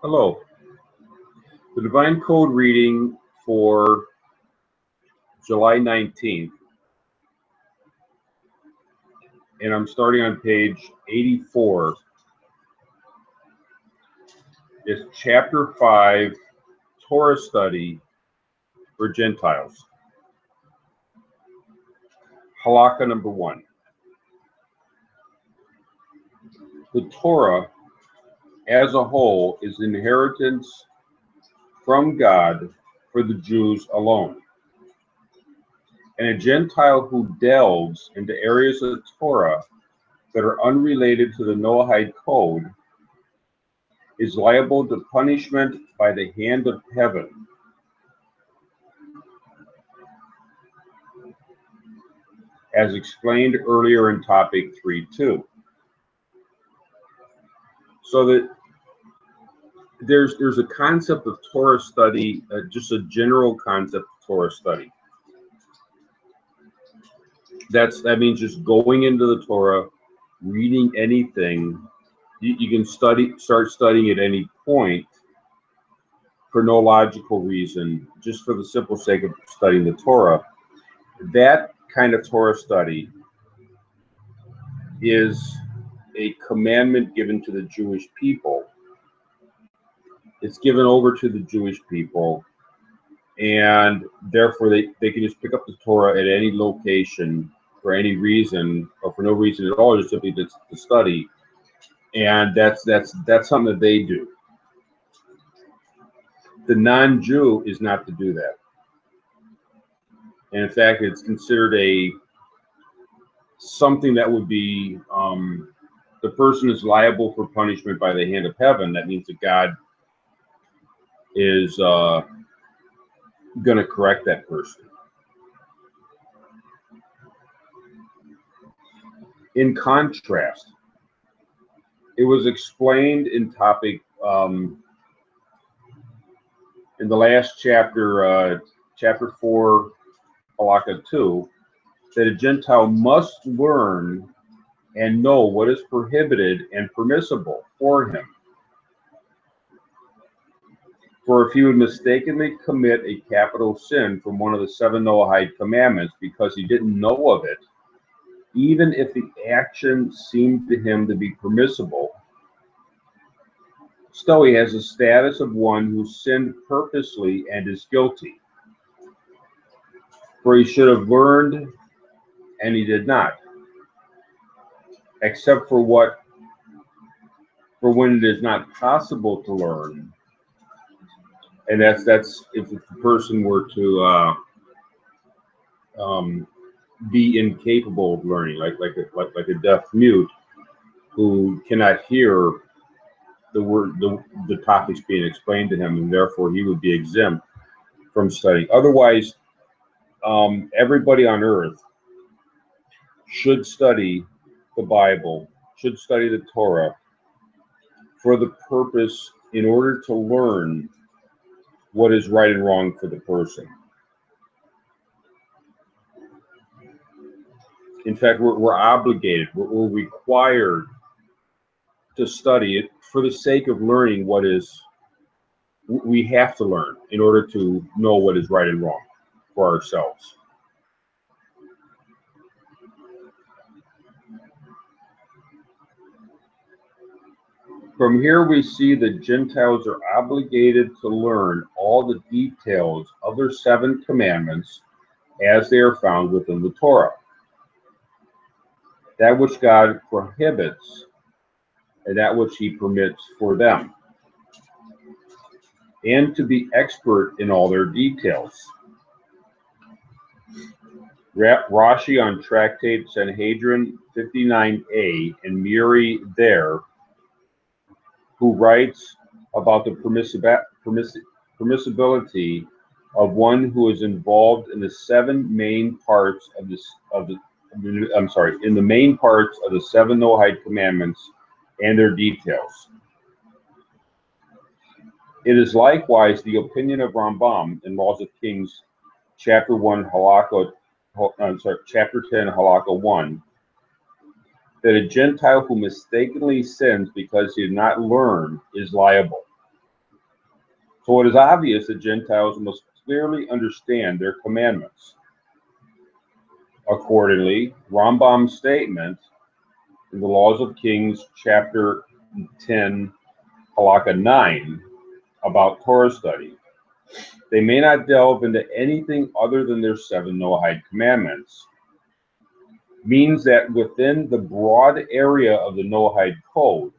Hello. The Divine Code reading for July 19th, and I'm starting on page 84. It's chapter 5, Torah study for Gentiles. Halakha number 1. The Torah as a whole is inheritance from God for the Jews alone. And a Gentile who delves into areas of Torah that are unrelated to the Noahide code is liable to punishment by the hand of heaven. As explained earlier in topic 3.2. So that there's a concept of Torah study, just a general concept of Torah study. That means just going into the Torah, reading anything. You can start studying at any point for no logical reason, just for the simple sake of studying the Torah. That kind of Torah study is a commandment given to the Jewish people. It's given over to the Jewish people, and therefore they can just pick up the Torah at any location for any reason, or for no reason at all, just simply to study. And that's something that they do. The non-Jew is not to do that. And in fact, it's considered something that would be, the person is liable for punishment by the hand of heaven. That means that God is going to correct that person. In contrast, it was explained in topic, in the last chapter, chapter 4, Halakha 2, that a Gentile must learn and know what is prohibited and permissible for him. For if he would mistakenly commit a capital sin from one of the 7 Noahide commandments because he didn't know of it, even if the action seemed to him to be permissible, still he has the status of one who sinned purposely and is guilty. For he should have learned, and he did not, except for when it is not possible to learn. And that's if the person were to be incapable of learning, like a deaf mute who cannot hear the topics being explained to him, and therefore he would be exempt from studying. Otherwise, everybody on earth should study the Bible, should study the Torah for the purpose, in order to learn what is right and wrong for the person. In fact, we're obligated, we're required to study it for the sake of learning what is, we have to learn in order to know what is right and wrong for ourselves. From here we see that Gentiles are obligated to learn all the details of their 7 commandments as they are found within the Torah. That which God prohibits and that which he permits for them. And to be expert in all their details. Rashi on Tractate Sanhedrin 59a and Muri there, who writes about the permissibility of one who is involved in the 7 main parts in the main parts of the 7 Noahide commandments and their details. It is likewise the opinion of Rambam in Laws of Kings, chapter 10, Halakha 1, that a Gentile who mistakenly sins because he did not learn is liable. So it is obvious that Gentiles must clearly understand their commandments. Accordingly, Rambam's statement in the Laws of Kings, chapter 10, halakha 9, about Torah study, they may not delve into anything other than their 7 Noahide commandments, means that within the broad area of the Noahide code,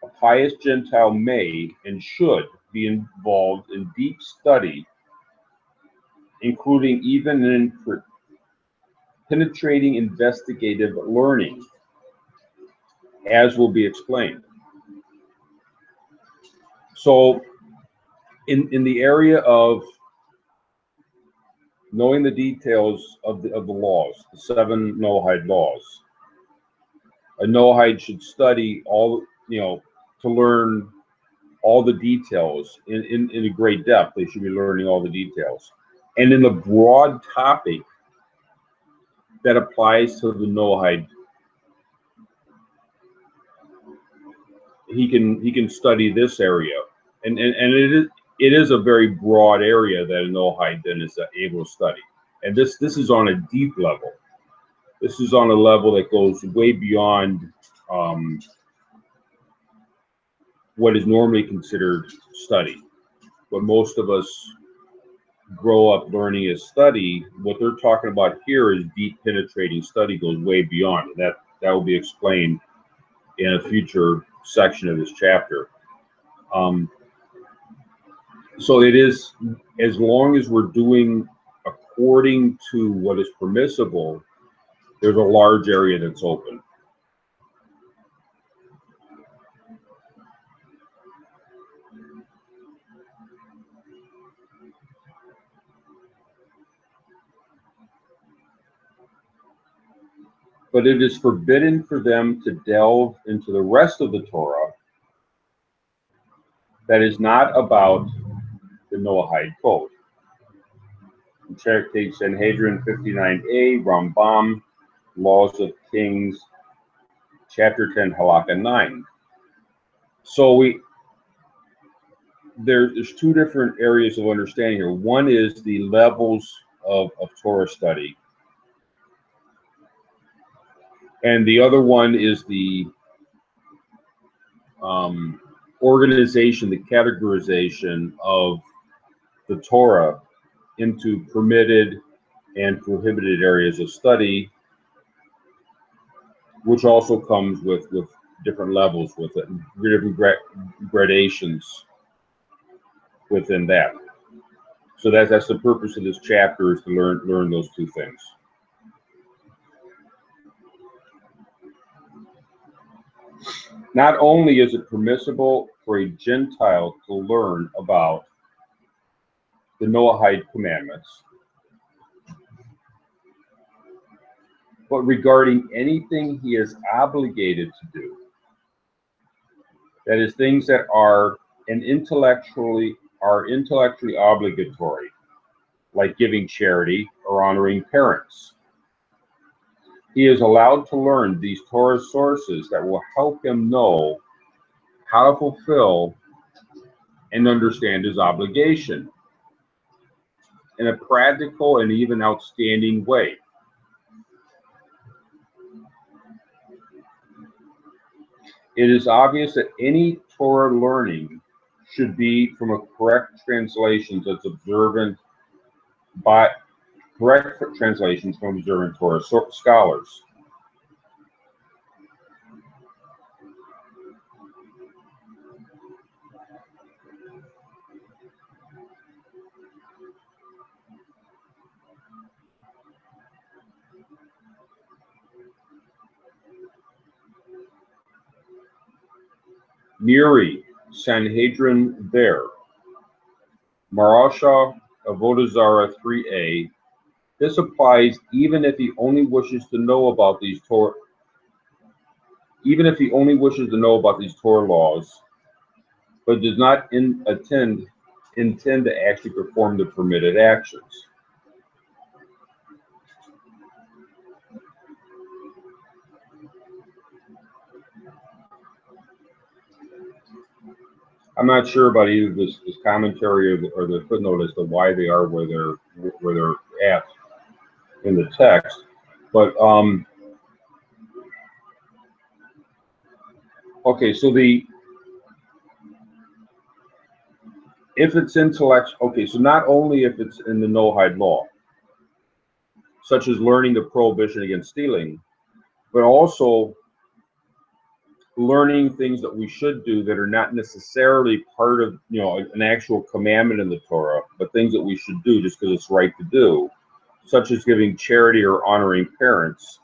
a pious Gentile may and should be involved in deep study, including even in penetrating investigative learning, as will be explained. So, in the area of knowing the details of the laws, the 7 Noahide laws, a Noahide should study all, to learn all the details in a great depth. They should be learning all the details. And in the broad topic that applies to the Noahide, he can study this area. And it is a very broad area that a Noahide then is able to study. And this is on a deep level. This is on a level that goes way beyond what is normally considered study. What most of us grow up learning is study. What they're talking about here is deep penetrating study, goes way beyond. That will be explained in a future section of this chapter. So it is, as long as we're doing according to what is permissible, there's a large area that's open. But it is forbidden for them to delve into the rest of the Torah that is not about the Noahide code. Check take Sanhedrin 59a, Rambam, Laws of Kings, chapter 10, halakha 9. So there's 2 different areas of understanding here. One is the levels of Torah study, and the other one is the organization, the categorization of the Torah into permitted and prohibited areas of study, which also comes with different levels with it, different gradations within that. So that's the purpose of this chapter, is to learn those 2 things. Not only is it permissible for a Gentile to learn about the Noahide commandments, but regarding anything he is obligated to do, that is, things that are intellectually obligatory, like giving charity or honoring parents. He is allowed to learn these Torah sources that will help him know how to fulfill and understand his obligation in a practical and even outstanding way. It is obvious that any Torah learning should be from a correct translation that's observant by correct translations from observant Torah scholars. Muri, Sanhedrin there. Marasha, Avodah Zarah 3a. This applies even if he only wishes to know about these Torah, laws, but does not intend to actually perform the permitted actions. I'm not sure about either this commentary or the footnote as to why they are where they're at in the text, but okay. So if it's intellect, okay. So not only if it's in the Noahide law, such as learning the prohibition against stealing, but also learning things that we should do that are not necessarily part of, an actual commandment in the Torah, but things that we should do just because it's right to do, such as giving charity or honoring parents.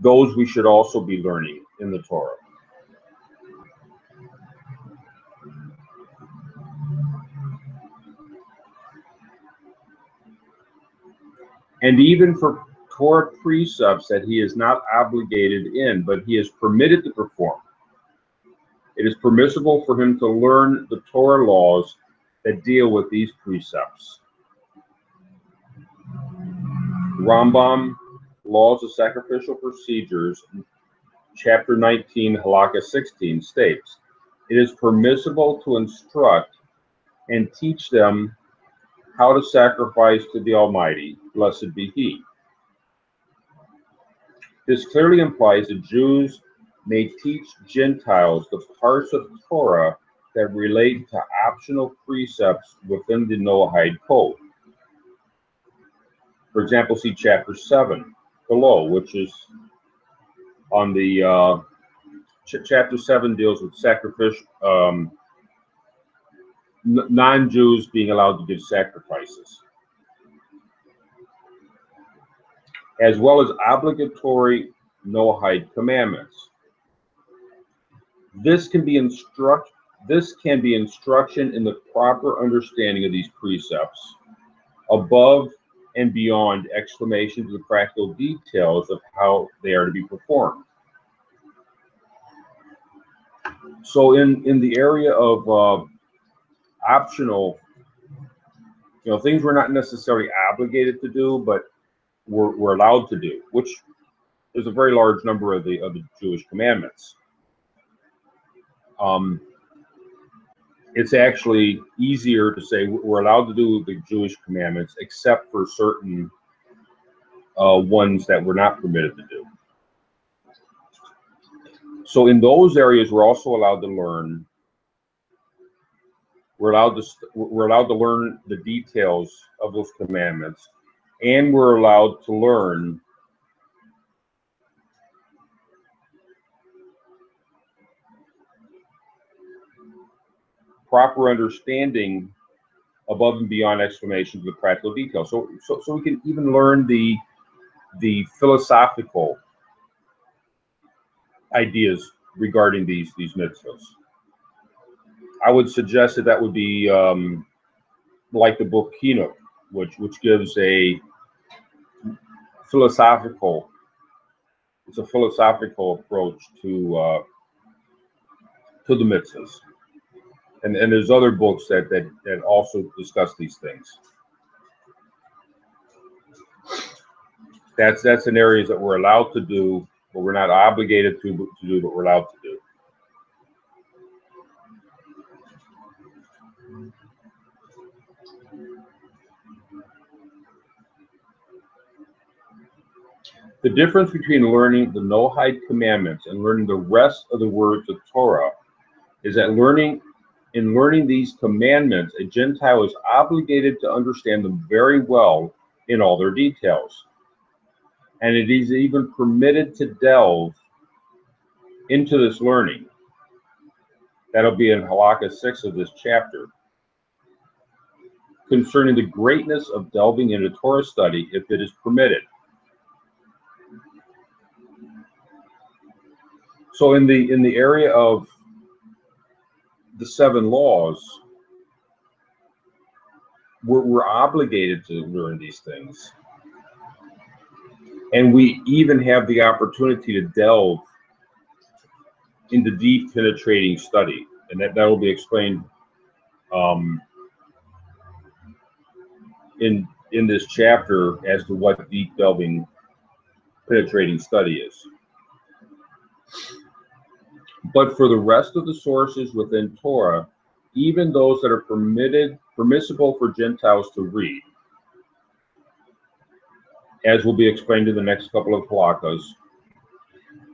Those we should also be learning in the Torah. And even for Torah precepts that he is not obligated in, but he is permitted to perform, it is permissible for him to learn the Torah laws that deal with these precepts. Rambam, Laws of Sacrificial Procedures, chapter 19, halakha 16, states, it is permissible to instruct and teach them how to sacrifice to the Almighty, blessed be He. This clearly implies that Jews may teach Gentiles the parts of Torah that relate to optional precepts within the Noahide code. For example, see chapter 7 below, which is on the chapter 7 deals with sacrificial non-Jews being allowed to give sacrifices, as well as obligatory Noahide commandments. This can be instruction in the proper understanding of these precepts, above and beyond explanation to the practical details of how they are to be performed. So in the area of optional, things we're not necessarily obligated to do, but we're allowed to do, which is a very large number of the Jewish commandments. It's actually easier to say we're allowed to do the Jewish commandments, except for certain ones that we're not permitted to do. So in those areas, we're also allowed to learn. We're allowed to learn the details of those commandments, and we're allowed to learn proper understanding above and beyond explanations of the practical details. So we can even learn the philosophical ideas regarding these mitzvahs. I would suggest that would be like the book Chinuch, which gives a philosophical approach to the mitzvahs. And there's other books that also discuss these things. That's in areas that we're allowed to do, but we're not obligated to do, but we're allowed to do. The difference between learning the Noahide commandments and learning the rest of the words of Torah is that in learning these commandments, a Gentile is obligated to understand them very well in all their details. And it is even permitted to delve into this learning. That'll be in halakha 6 of this chapter, concerning the greatness of delving into Torah study if it is permitted. So in the area of the 7 laws, we're obligated to learn these things. And we even have the opportunity to delve into deep penetrating study. And that will be explained in this chapter as to what deep delving penetrating study is. But for the rest of the sources within Torah, even those that are permissible for Gentiles to read, as will be explained in the next couple of halakas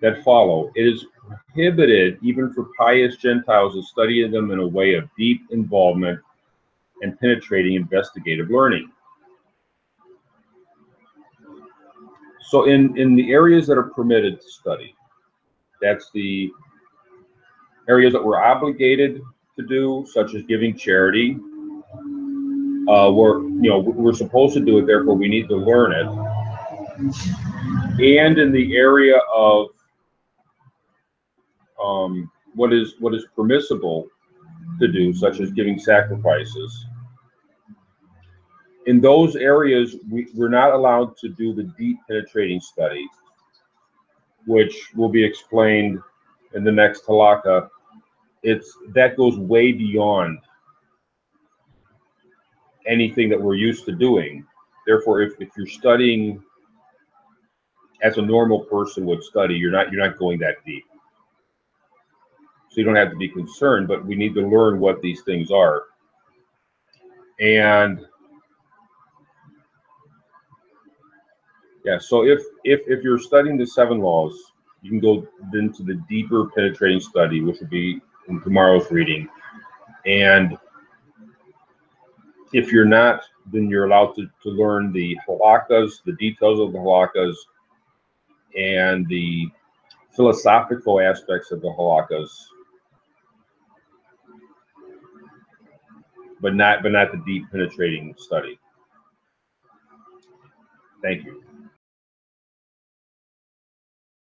that follow. It is prohibited even for pious Gentiles to study them in a way of deep involvement and penetrating investigative learning. So in the areas that are permitted to study, that's the areas that we're obligated to do, such as giving charity. We're supposed to do it, therefore we need to learn it. And in the area of what is permissible to do, such as giving sacrifices. In those areas, we're not allowed to do the deep penetrating study, which will be explained in the next halakha. That goes way beyond anything that we're used to doing. Therefore, if you're studying as a normal person would study, you're not going that deep. So you don't have to be concerned, but we need to learn what these things are. And yeah, so if you're studying the 7 laws, you can go into the deeper penetrating study, which will be in tomorrow's reading. And if you're not, then you're allowed to learn the halakas, the details of the halakas, and the philosophical aspects of the halakas, but not the deep penetrating study. Thank you.